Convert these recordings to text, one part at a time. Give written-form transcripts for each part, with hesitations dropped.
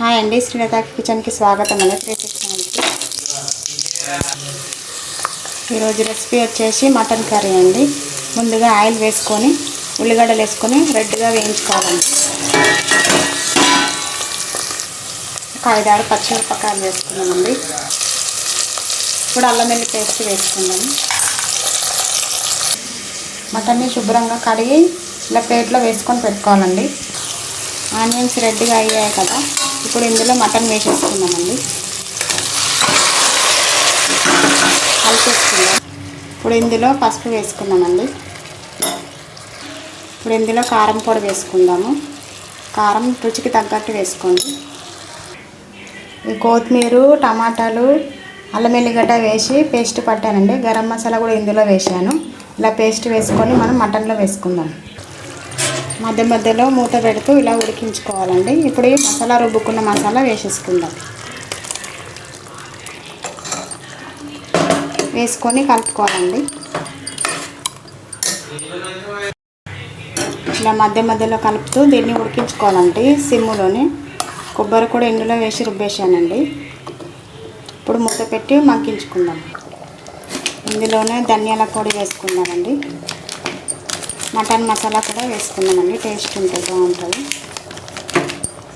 Hi అండి, శ్రీలత కిచెన్కి స్వాగతం అండి. శ్రీకృష్ణకి ఈరోజు రెసిపీ వచ్చేసి మటన్ కర్రీ అండి. ముందుగా ఆయిల్ వేసుకొని ఉల్లిగడ్డలు వేసుకొని రెడ్గా వేయించుకోవాలండి. ఒక 5-6 పచ్చిమిరపకాయలు వేసుకున్నామండి. ఇప్పుడు అల్లం వెల్లుల్లి పేస్ట్ వేసుకున్నాము. మటన్ని శుభ్రంగా కడిగి ఇలా ప్లేట్లో వేసుకొని పెట్టుకోవాలండి. ఆనియన్స్ రెడ్గా అయ్యాయి కదా, ఇప్పుడు ఇందులో మటన్ వేసేసుకున్నామండి. కలిపేసుకుందాం. ఇప్పుడు ఇందులో పసుపు వేసుకున్నామండి. ఇప్పుడు ఇందులో కారం పొడి వేసుకుందాము. కారం రుచికి తగ్గట్టు వేసుకోండి. ఈ కొత్తిమీర, టమాటాలు, అల్లం వెల్లిగడ్డ వేసి పేస్ట్ పట్టానండి. గరం మసాలా కూడా ఇందులో వేసాను. ఇలా పేస్ట్ వేసుకొని మనం మటన్లో వేసుకుందాం. మధ్య మధ్యలో మూత పెడుతూ ఇలా ఉడికించుకోవాలండి. ఇప్పుడు ఈ మసాలా రుబ్బుకున్న మసాలా వేసేసుకుందాం. వేసుకొని కలుపుకోవాలండి. ఇలా మధ్య మధ్యలో కలుపుతూ దీన్ని ఉడికించుకోవాలండి సిమ్ములోని. కొబ్బరి కూడా ఇందులో వేసి రుబ్బేసానండి. ఇప్పుడు మూత పెట్టి మగ్గించుకుందాం. ఇందులోనే ధనియాల పొడి వేసుకుందామండి. మటన్ మసాలా కూడా వేసుకుందామండి. టేస్ట్ ఉంటుంది, బాగుంటుంది.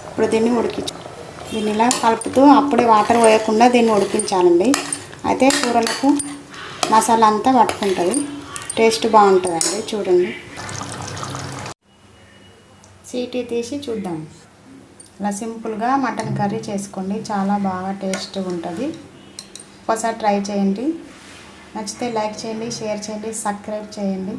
ఇప్పుడు దీన్ని దీన్ని ఇలా కలుపుతూ అప్పుడే వాటర్ పోయకుండా దీన్ని ఉడికించాలండి. అయితే కూరలకు మసాలా అంతా పట్టుకుంటుంది, టేస్ట్ బాగుంటుందండి. చూడండి, సీటీ తీసి చూద్దాం. ఇలా సింపుల్గా మటన్ కర్రీ చేసుకోండి, చాలా బాగా టేస్ట్గా ఉంటుంది. ఒకసారి ట్రై చేయండి. నచ్చితే లైక్ చేయండి, షేర్ చేయండి, సబ్స్క్రైబ్ చేయండి.